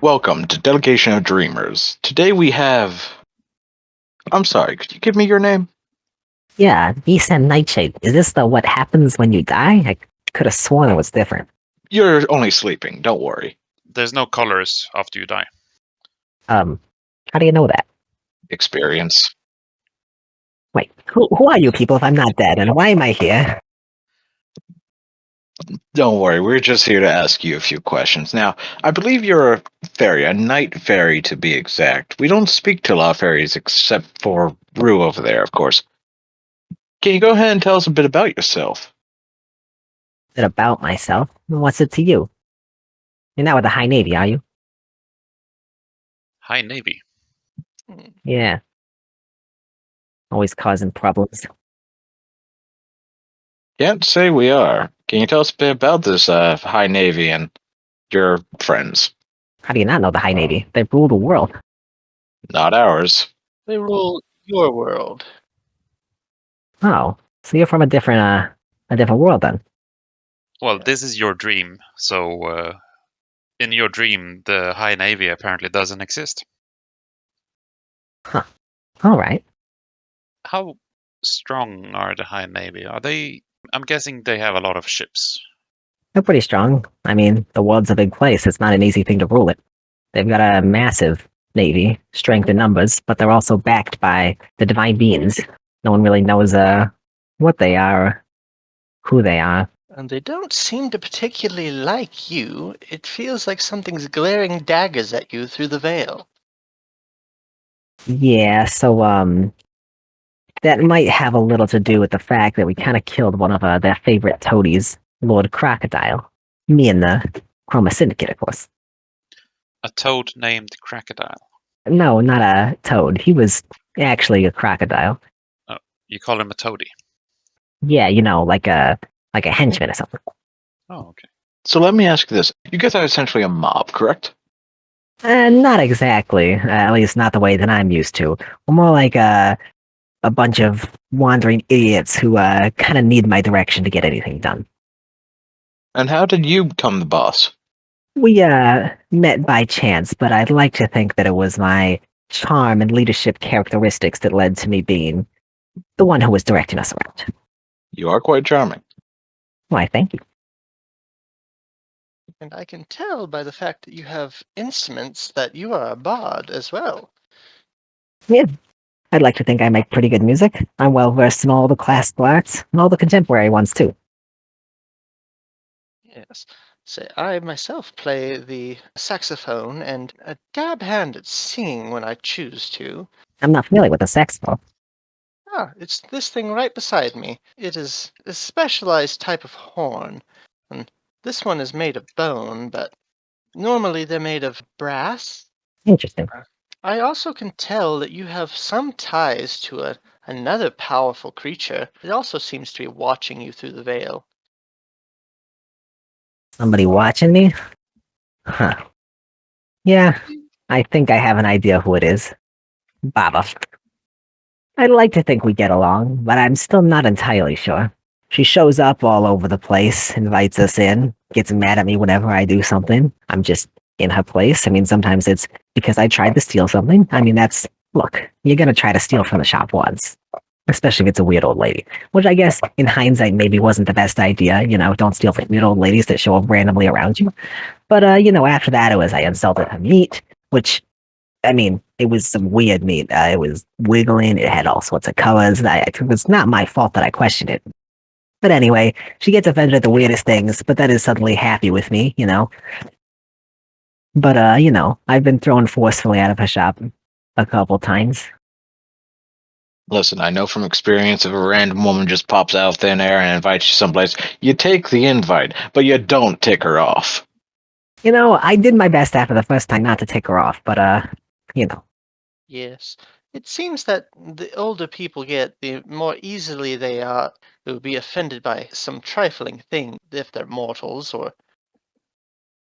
Welcome to Delegation of Dreamers. Today we have. I'm sorry, could you give me your name? Yeah, Yisan Nightshade. Is this the what happens when you die? I could have sworn it was different. You're only sleeping, don't worry. There's no colors after you die. Um, how do you know that? Experience. Wait, who are you people if I'm not dead, and why am I here? Don't worry, we're just here to ask you a few questions. Now, I believe you're a fairy, a night fairy to be exact. We don't speak to a lot of fairies except for Rue over there, of course. Can you go ahead and tell us a bit about yourself? Is it about myself? What's it to you? You're not with the High Navy, are you? High Navy. Yeah. Always causing problems. Can't say we are. Can you tell us a bit about this High Navy and your friends? How do you not know the High Navy? They rule the world. Not ours. They rule your world. Oh, so you're from a different world then? Well, Yeah. this is your dream, so in your dream, the High Navy apparently doesn't exist. Huh. All right. How strong are the High Navy? Are they? I'm guessing they have a lot of ships. They're pretty strong. I mean, the world's a big place. It's not an easy thing to rule it. They've got a massive navy, strength in numbers, but they're also backed by the divine beings. No one really knows what they are, or who they are. And they don't seem to particularly like you. It feels like something's glaring daggers at you through the veil. Yeah, so that might have a little to do with the fact that we kind of killed one of their favorite toadies, Lord Crocodile. Me and the Chroma Syndicate, of course. A toad named Crocodile. No, not a toad. He was actually a crocodile. You call him a toady. Yeah, like a henchman or something. Oh, okay. So let me ask you this. You guys are essentially a mob, correct? Not exactly. At least not the way that I'm used to. We're more like a bunch of wandering idiots who kind of need my direction to get anything done. And how did you become the boss? We met by chance, but I'd like to think that it was my charm and leadership characteristics that led to me being the one who was directing us around. You are quite charming. Why, thank you. And I can tell by the fact that you have instruments that you are a bard as well. Yeah, I'd like to think I make pretty good music. I'm well versed in all the classical arts and all the contemporary ones too. Yes. Say, I myself play the saxophone and a dab hand at singing when I choose to. I'm not familiar with the saxophone. Ah, it's this thing right beside me. It is a specialized type of horn, and this one is made of bone, but normally they're made of brass. Interesting. I also can tell that you have some ties to another powerful creature. It also seems to be watching you through the veil. Somebody watching me? Huh. Yeah, I think I have an idea who it is. Baba. I'd like to think we get along, but I'm still not entirely sure. She shows up all over the place, invites us in, gets mad at me whenever I do something. I'm just in her place. I mean, sometimes it's because I tried to steal something. I mean, look, you're gonna try to steal from the shop once. Especially if it's a weird old lady. Which I guess, in hindsight, maybe wasn't the best idea. Don't steal from weird old ladies that show up randomly around you. But, after that, I insulted her meat, which I mean, it was some weird meat. It was wiggling. It had all sorts of colors. It was not my fault that I questioned it. But anyway, she gets offended at the weirdest things, but then is suddenly happy with me. But, I've been thrown forcefully out of her shop a couple times. Listen, I know from experience if a random woman just pops out of thin air and invites you someplace, you take the invite, but you don't tick her off. I did my best after the first time not to tick her off, but, Yes. It seems that the older people get, the more easily they are to be offended by some trifling thing, if they're mortals or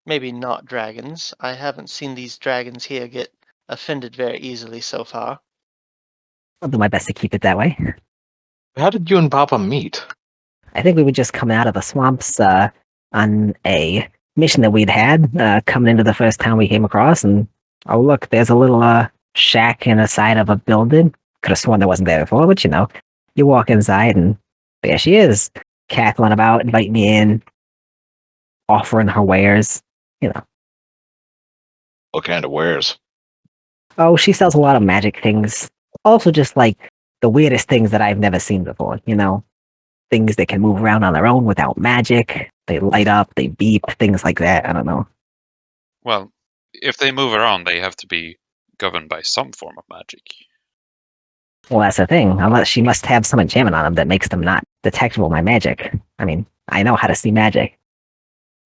maybe not dragons. I haven't seen these dragons here get offended very easily so far. I'll do my best to keep it that way. How did you and Papa meet? I think we were just coming out of the swamps, on a mission that we'd had coming into the first town we came across, and oh look, there's a little shack in the side of a building. Could have sworn there wasn't there before, but you walk inside and there she is, cackling about, inviting me in, offering her wares. What kind of wares? Oh, she sells a lot of magic things. Also, just like the weirdest things that I've never seen before. Things that can move around on their own without magic. They light up, they beep, things like that. I don't know. Well, if they move around, they have to be governed by some form of magic. Well, that's the thing. Unless she must have some enchantment on them that makes them not detectable by magic. I mean, I know how to see magic.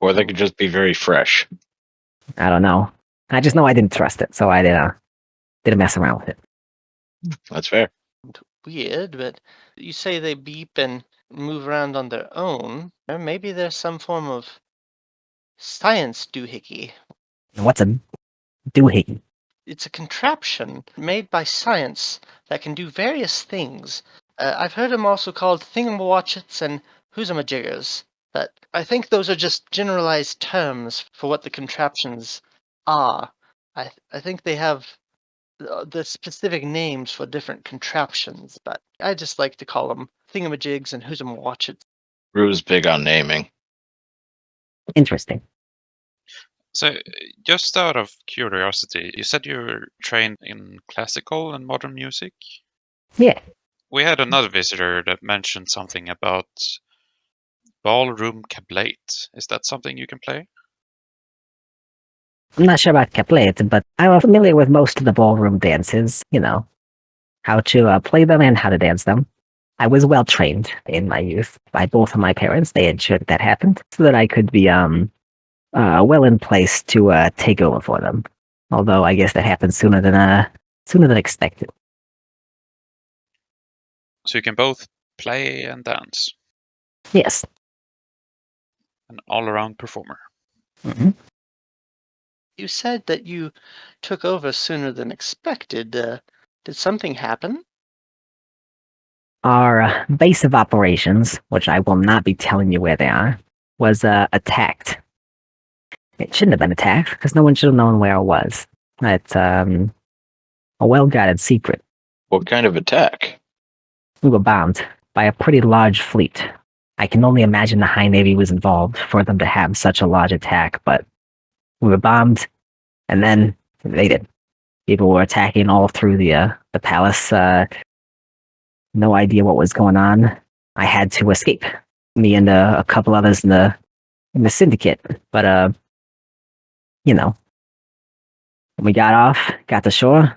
Or they could just be very fresh. I don't know. I just know I didn't trust it, so I didn't mess around with it. That's fair. Weird, but you say they beep and move around on their own. Or maybe there's some form of science doohickey. What's a doohickey? It's a contraption made by science that can do various things. I've heard them also called thingamawatchets and whoozamajiggers, but I think those are just generalized terms for what the contraptions are. I think they have the specific names for different contraptions, but I just like to call them thingamajigs and whoozamawatchets. Rue's big on naming. Interesting. So, just out of curiosity, you said you're trained in classical and modern music? Yeah. We had another visitor that mentioned something about ballroom cabaret. Is that something you can play? I'm not sure about Caplet, but I'm familiar with most of the ballroom dances, how to play them and how to dance them. I was well trained in my youth by both of my parents. They ensured that happened so that I could be well in place to take over for them. Although I guess that happened sooner than expected. So you can both play and dance. Yes. An all-around performer. Hmm. You said that you took over sooner than expected. Did something happen? Our base of operations, which I will not be telling you where they are, was attacked. It shouldn't have been attacked because no one should have known where it was. It's a well-guarded secret. What kind of attack? We were bombed by a pretty large fleet. I can only imagine the High Navy was involved for them to have such a large attack, but we were bombed, and then they did. People were attacking all through the palace. No idea what was going on. I had to escape. Me and a couple others in the syndicate. But when we got off, got to shore,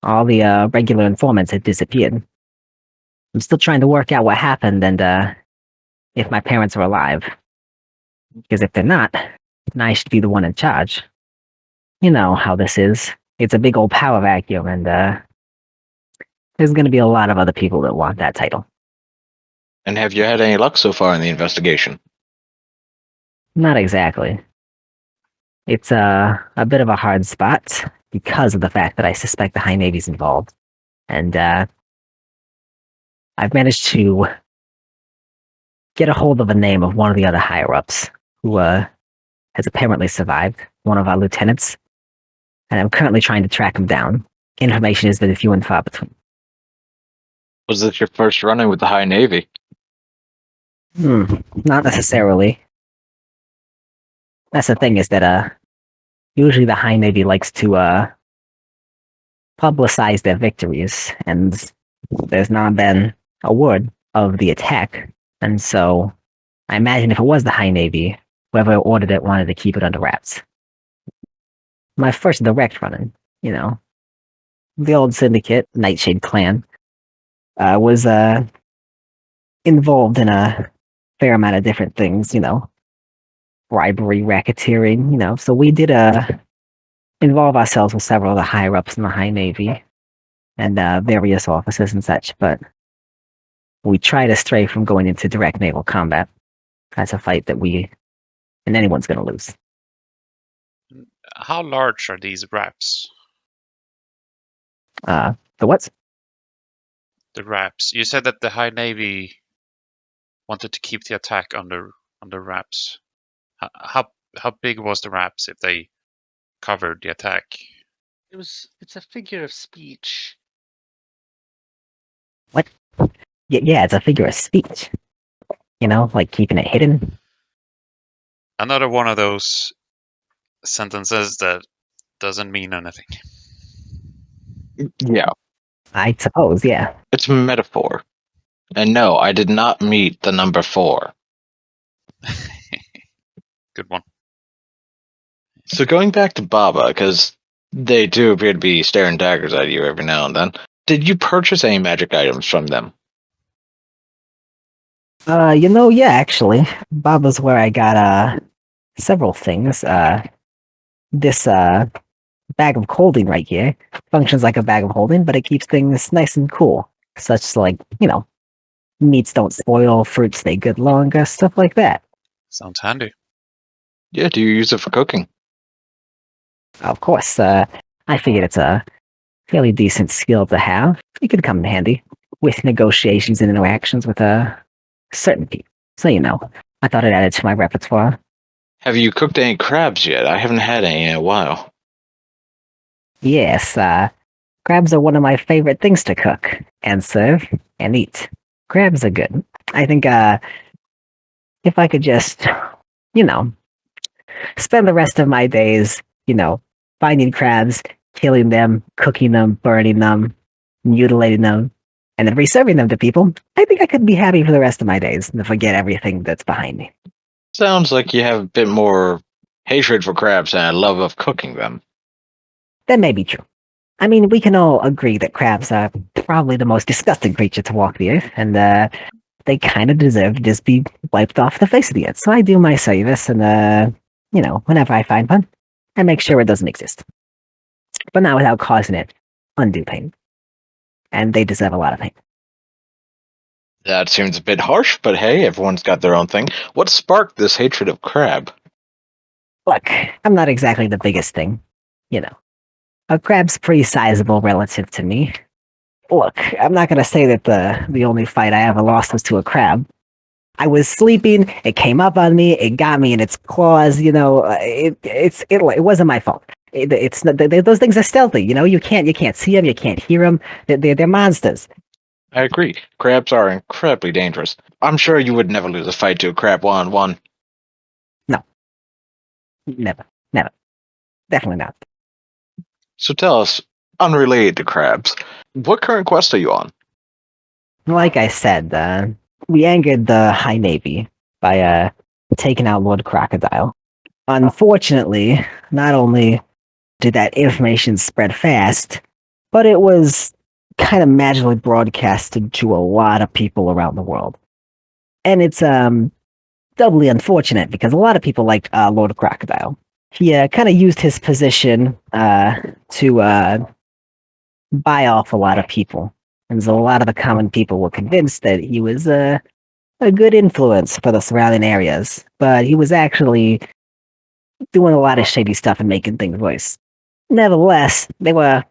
all the regular informants had disappeared. I'm still trying to work out what happened and if my parents are alive. Because if they're not, then I should be the one in charge. You know how this is. It's a big old power vacuum, and there's going to be a lot of other people that want that title. And have you had any luck so far in the investigation? Not exactly. It's a bit of a hard spot because of the fact that I suspect the High Navy's involved. And I've managed to get a hold of the name of one of the other higher-ups who has apparently survived, one of our lieutenants. And I'm currently trying to track him down. Information has been few and far between. Was this your first run-in with the High Navy? Not necessarily. That's the thing is that usually the High Navy likes to publicize their victories, and there's not been a word of the attack. And so I imagine if it was the High Navy, whoever ordered it wanted to keep it under wraps. My first direct run-in, the old syndicate, Nightshade clan, was involved in a fair amount of different things, bribery, racketeering, so we did involve ourselves with several of the higher ups in the High Navy and various officers and such, but we try to stray from going into direct naval combat. That's a fight that anyone's going to lose. How large are these wraps? The what? The wraps. You said that the High Navy wanted to keep the attack under wraps. How big was the wraps if they covered the attack? It's a figure of speech. Yeah, it's a figure of speech. You know, like keeping it hidden. Another one of those sentences that doesn't mean anything. Yeah, I suppose, yeah. it's a metaphor. And no, I did not meet the number 4. Good one. So going back to Baba, because they do appear to be staring daggers at you every now and then, did you purchase any magic items from them? Yeah, actually. Baba's where I got several things. This bag of holding right here functions like a bag of holding, but it keeps things nice and cool. Such like, meats don't spoil, fruits stay good longer, stuff like that. Sounds handy. Yeah, do you use it for cooking? Of course, I figured it's a fairly decent skill to have. It could come in handy with negotiations and interactions with certain people. So I thought I'd add it to my repertoire. Have you cooked any crabs yet? I haven't had any in a while. Yes, crabs are one of my favorite things to cook and serve and eat. Crabs are good. I think if I could just, you know, spend the rest of my days, finding crabs, killing them, cooking them, burning them, mutilating them, and then reserving them to people, I think I could be happy for the rest of my days and forget everything that's behind me. Sounds like you have a bit more hatred for crabs and a love of cooking them. That may be true. I mean, we can all agree that crabs are probably the most disgusting creature to walk the earth, and they kind of deserve to just be wiped off the face of the earth. So I do my service, and whenever I find one, I make sure it doesn't exist, but not without causing it undue pain. And they deserve a lot of pain. That seems a bit harsh, but hey, everyone's got their own thing. What sparked this hatred of crab? Look, I'm not exactly the biggest thing, A crab's pretty sizable relative to me. Look, I'm not gonna say that the only fight I ever lost was to a crab. I was sleeping. It came up on me. It got me in its claws. It wasn't my fault. It's not, those things are stealthy. You can't see them. You can't hear them. They're monsters. I agree. Crabs are incredibly dangerous. I'm sure you would never lose a fight to a crab one-on-one. No, never, definitely not. So tell us, unrelated to crabs, what current quest are you on? Like I said, we angered the High Navy by taking out Lord Crocodile. Unfortunately, not only did that information spread fast, but it was kind of magically broadcasted to a lot of people around the world. And it's doubly unfortunate because a lot of people liked Lord Crocodile. He kind of used his position to buy off a lot of people. And so a lot of the common people were convinced that he was a good influence for the surrounding areas, but he was actually doing a lot of shady stuff and making things worse. Nevertheless, they were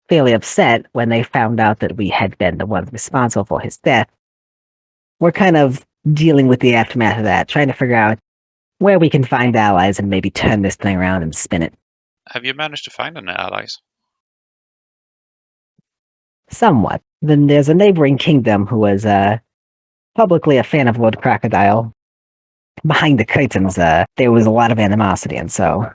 fairly upset when they found out that we had been the ones responsible for his death. We're kind of dealing with the aftermath of that, trying to figure out where we can find allies and maybe turn this thing around and spin it. Have you managed to find any allies? Somewhat. Then there's a neighboring kingdom who was publicly a fan of Lord Crocodile. Behind the curtains, there was a lot of animosity, and so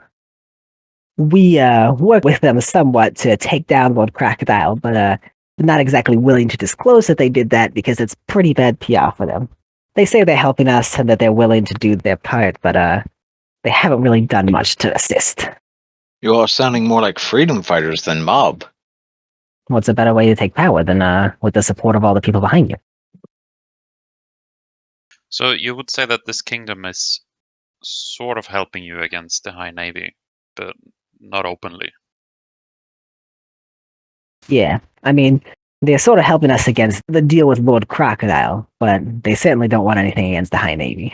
we worked with them somewhat to take down Lord Crocodile, but they're not exactly willing to disclose that they did that because it's pretty bad PR for them. They say they're helping us and that they're willing to do their part, but they haven't really done much to assist. You are sounding more like freedom fighters than mob. What's a better way to take power than with the support of all the people behind you? So you would say that this kingdom is sort of helping you against the High Navy, but not openly. Yeah, I mean, they're sort of helping us against the deal with Lord Crocodile, but they certainly don't want anything against the High Navy.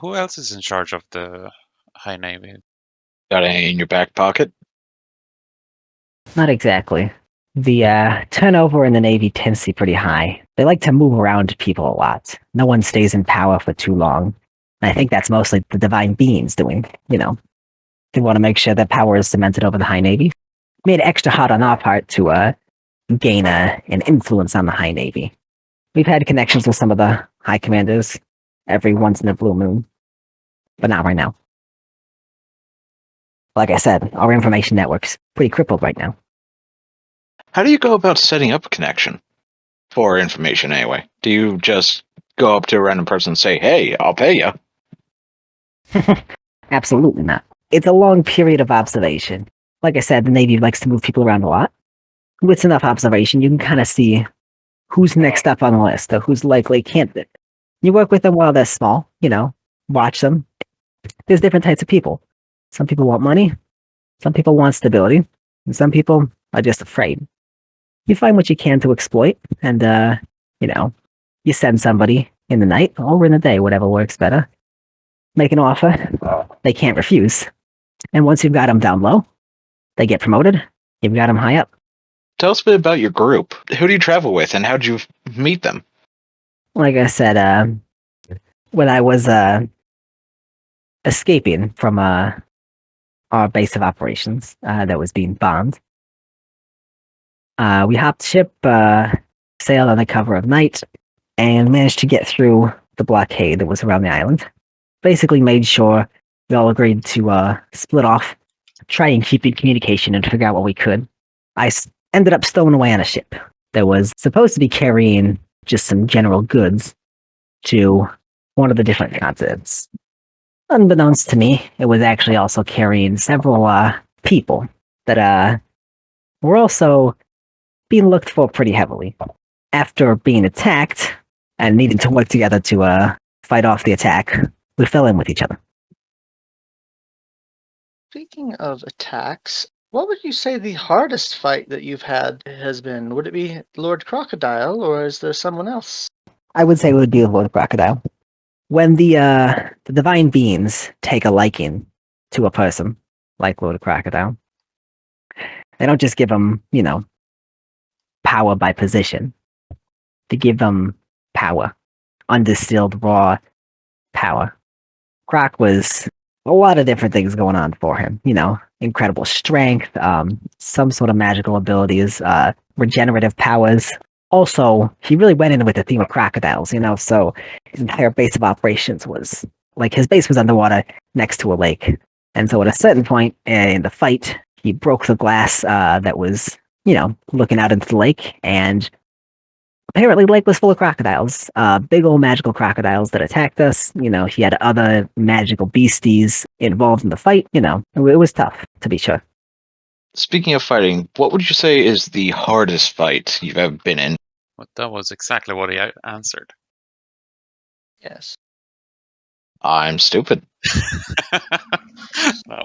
Who else is in charge of the High Navy? Got any in your back pocket? Not exactly. The turnover in the Navy tends to be pretty high. They like to move around people a lot. No one stays in power for too long. And I think that's mostly the divine beings doing, They want to make sure that power is cemented over the High Navy. Made it extra hard on our part to gain an influence on the High Navy. We've had connections with some of the high commanders every once in a blue moon, but not right now. Like I said, our information network's pretty crippled right now. How do you go about setting up a connection for information anyway? Do you just go up to a random person and say, "Hey, I'll pay you"? Absolutely not. It's a long period of observation. Like I said, the Navy likes to move people around a lot. With enough observation, you can kind of see who's next up on the list or who's likely candidate. You work with them while they're small, watch them. There's different types of people. Some people want money, some people want stability, and some people are just afraid. You find what you can to exploit, and you send somebody in the night or in the day, whatever works better. Make an offer they can't refuse, and once you've got them down low, they get promoted. You've got them high up. Tell us a bit about your group. Who do you travel with, and how did you meet them? Like I said, when I was escaping from our base of operations that was being bombed, we hopped ship, sailed on the cover of night, and managed to get through the blockade that was around the island. Basically made sure we all agreed to split off, try and keep in communication and figure out what we could. I ended up stowing away on a ship that was supposed to be carrying just some general goods to one of the different continents. Unbeknownst to me, it was actually also carrying several people that were also being looked for pretty heavily. After being attacked and needing to work together to fight off the attack, we fell in with each other. Speaking of attacks, what would you say the hardest fight that you've had has been? Would it be Lord Crocodile, or is there someone else? I would say it would be the Lord Crocodile. When the divine beings take a liking to a person, like Lord Crocodile, they don't just give them, power by position. They give them power, undistilled raw power. Croc was a lot of different things going on for him, incredible strength, some sort of magical abilities, regenerative powers. Also, he really went in with the theme of crocodiles, so his entire base of operations was like his base was underwater next to a lake. And so at a certain point in the fight, he broke the glass that was, looking out into the lake, and apparently the lake was full of crocodiles, big old magical crocodiles that attacked us. He had other magical beasties involved in the fight. It was tough, to be sure. Speaking of fighting, what would you say is the hardest fight you've ever been in? Well, that was exactly what he answered. Yes. I'm stupid. No.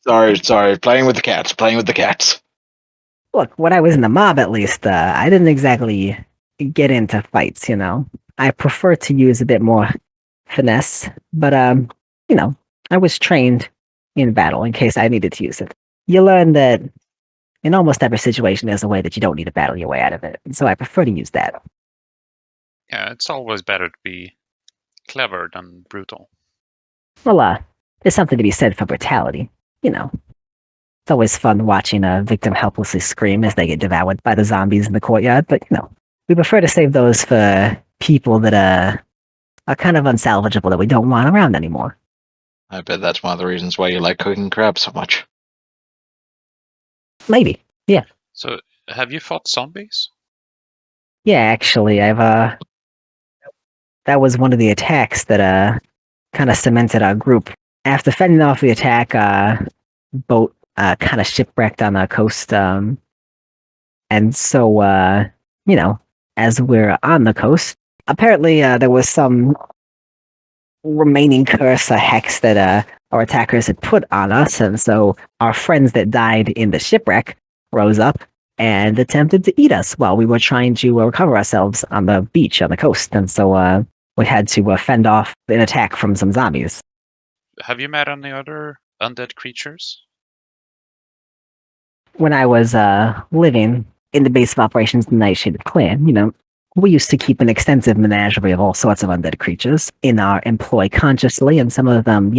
Sorry. Playing with the cats. Look, when I was in the mob, at least, I didn't exactly get into fights. I prefer to use a bit more finesse, but I was trained in battle in case I needed to use it. You learn that in almost every situation, there's a way that you don't need to battle your way out of it, and so I prefer to use that. Yeah, it's always better to be clever than brutal. Well, there's something to be said for brutality. It's always fun watching a victim helplessly scream as they get devoured by the zombies in the courtyard, but we prefer to save those for people that are kind of unsalvageable that we don't want around anymore. I bet that's one of the reasons why you like cooking crab so much. Maybe. Yeah. So, have you fought zombies? Yeah, actually, I've that was one of the attacks that kind of cemented our group. After fending off the attack, boat kind of shipwrecked on the coast, and so as we're on the coast, apparently there was some remaining curse, a hex that our attackers had put on us, and so our friends that died in the shipwreck rose up and attempted to eat us while we were trying to recover ourselves on the beach on the coast, and so we had to fend off an attack from some zombies. Have you met any other undead creatures? When I was living in the base of operations, the Nightshade clan, we used to keep an extensive menagerie of all sorts of undead creatures in our employ consciously, and some of them,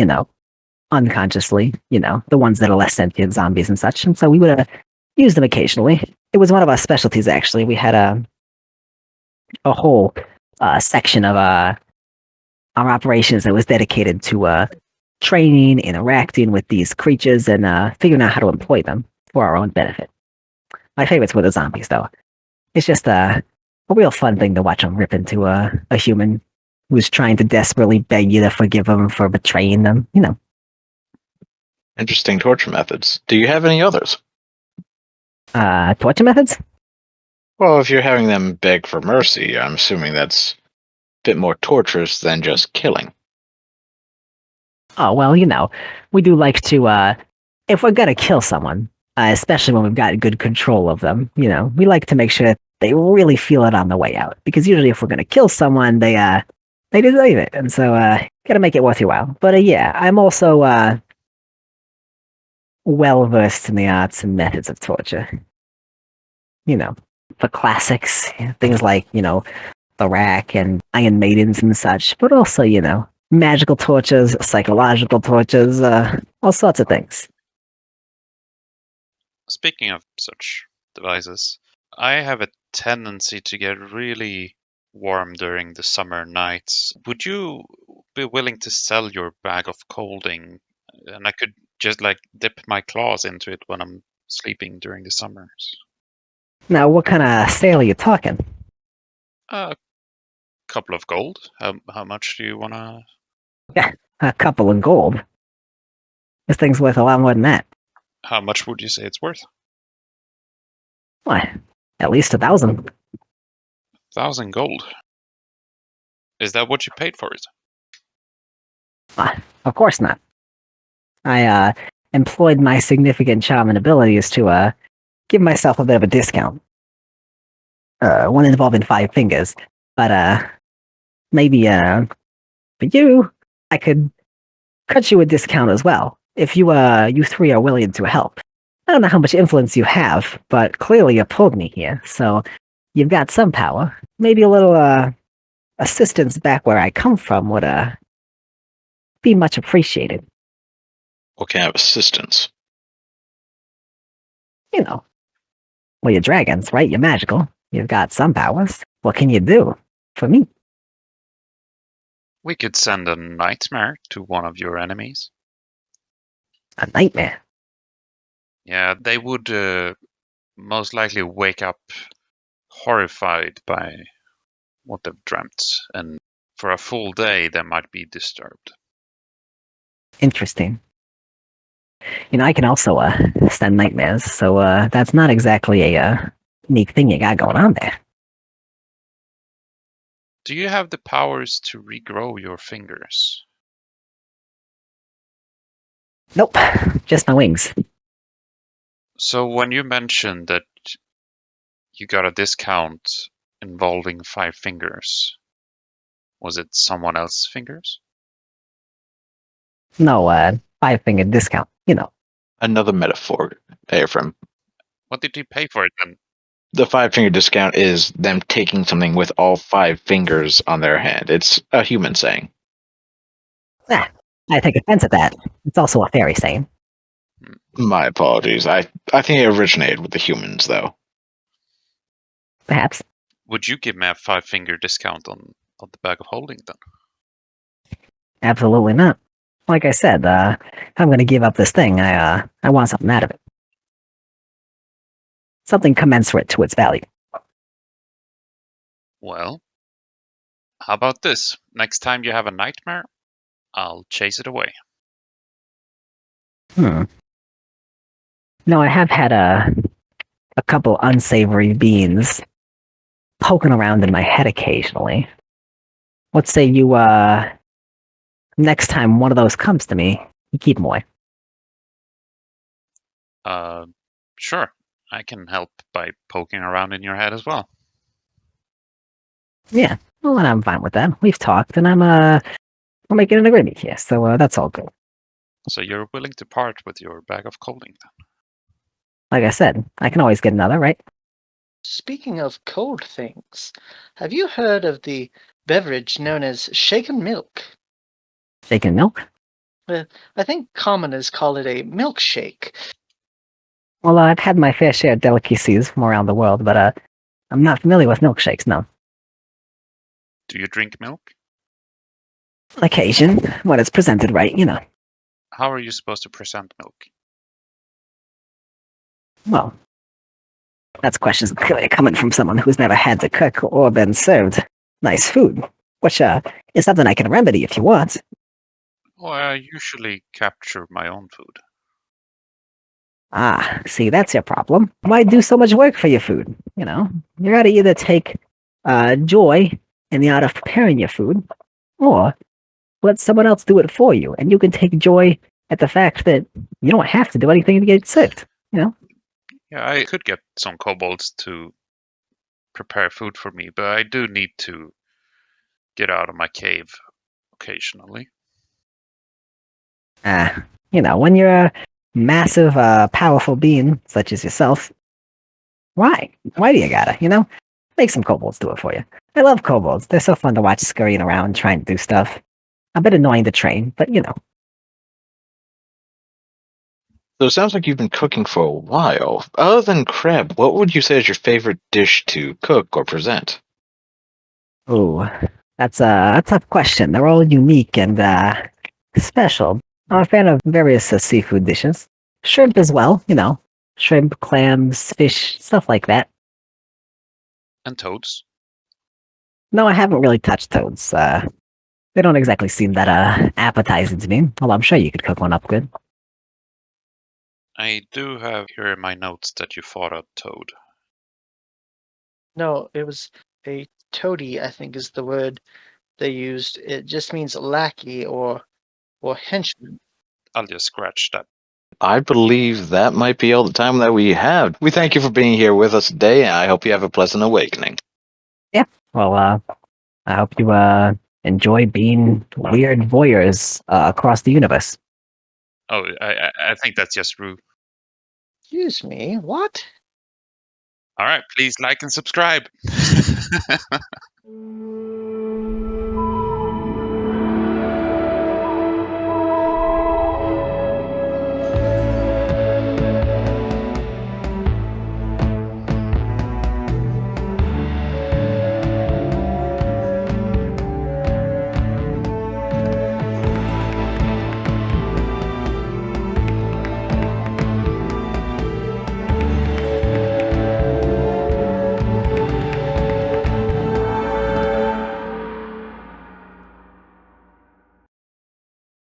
unconsciously, the ones that are less sentient, zombies and such. And so we would use them occasionally. It was one of our specialties, actually. We had a whole section of our operations that was dedicated to training, interacting with these creatures, and figuring out how to employ them for our own benefit. My favorites were the zombies, though. It's just a real fun thing to watch them rip into a human who's trying to desperately beg you to forgive them for betraying them. Interesting torture methods. Do you have any others? Torture methods? Well, if you're having them beg for mercy, I'm assuming that's a bit more torturous than just killing. Oh, well, we do like to, if we're gonna kill someone, especially when we've got good control of them, we like to make sure that they really feel it on the way out. Because usually if we're gonna kill someone, they deserve it. And so, gotta make it worth your while. But yeah, I'm also, well versed in the arts and methods of torture. The classics, things like, the rack and Iron Maidens and such, but also, magical tortures, psychological tortures, all sorts of things. Speaking of such devices, I have a tendency to get really warm during the summer nights. Would you be willing to sell your bag of colding? And I could just dip my claws into it when I'm sleeping during the summers. Now, what kind of sale are you talking? A couple of gold. How much do you want to? Yeah, a couple of gold. This thing's worth a lot more than that. How much would you say it's worth? What? At least 1,000. 1,000 gold. Is that what you paid for it? Of course not. I employed my significant charm and abilities to give myself a bit of a discount. One involving 5 fingers, but maybe for you, I could cut you a discount as well if you three are willing to help. I don't know how much influence you have, but clearly you pulled me here, so you've got some power. Maybe a little assistance back where I come from would be much appreciated. What kind of assistance? Well, you're dragons, right? You're magical. You've got some powers. What can you do for me? We could send a nightmare to one of your enemies. A nightmare. Yeah, they would most likely wake up horrified by what they've dreamt, and for a full day they might be disturbed. Interesting. I can also send nightmares, so that's not exactly a unique thing you got going on there. Do you have the powers to regrow your fingers? Nope, just my wings. So when you mentioned that you got a discount involving 5 fingers, was it someone else's fingers? No, 5-finger discount. Another metaphor, Ephraim. What did you pay for it then? The 5-finger discount is them taking something with all 5 fingers on their hand. It's a human saying. Ah, I take offense at that. It's also a fairy saying. My apologies. I think it originated with the humans, though. Perhaps. Would you give me a 5-finger discount on the bag of holding then? Absolutely not. Like I said, if I'm going to give up this thing, I want something out of it. Something commensurate to its value. Well, how about this? Next time you have a nightmare, I'll chase it away. No, I have had a couple unsavory beings poking around in my head occasionally. Let's say you, next time one of those comes to me, you keep them away. Sure. I can help by poking around in your head as well. Yeah, well, and I'm fine with that. We've talked, and I'm making an agreement here, so that's all good. So you're willing to part with your bag of colding then? Like I said, I can always get another, right? Speaking of cold things, have you heard of the beverage known as shaken milk? Shaken milk? I think commoners call it a milkshake. Well, I've had my fair share of delicacies from around the world, but I'm not familiar with milkshakes, no. Do you drink milk? On occasion, when it's presented right, you know. How are you supposed to present milk? Well, that's questions clearly coming from someone who's never had to cook or been served nice food, which is something I can remedy if you want. Well, I usually capture my own food. Ah, see, that's your problem. Why do so much work for your food? You know, you gotta either take joy in the art of preparing your food, or let someone else do it for you, and you can take joy at the fact that you don't have to do anything to get served. You know? Yeah, I could get some kobolds to prepare food for me, but I do need to get out of my cave occasionally. You know, when you're a massive, powerful being such as yourself, why? Why do you gotta? You know, make some kobolds do it for you. I love kobolds. They're so fun to watch scurrying around trying to do stuff. A bit annoying to train, but you know. So it sounds like you've been cooking for a while. Other than crab, what would you say is your favorite dish to cook or present? Ooh, that's a tough question. They're all unique and special. I'm a fan of various seafood dishes. Shrimp as well, you know. Shrimp, clams, fish, stuff like that. And toads. No, I haven't really touched toads. They don't exactly seem that appetizing to me. Although I'm sure you could cook one up good. I do have here in my notes that you fought a toad. No, it was a toady, I think is the word they used. It just means lackey or henchman. I'll just scratch that. I believe that might be all the time that we have. We thank you for being here with us today, and I hope you have a pleasant awakening. Yeah. Well, I hope you enjoy being weird voyeurs across the universe. Oh, I think that's just rude. Excuse me, what? All right, please like and subscribe.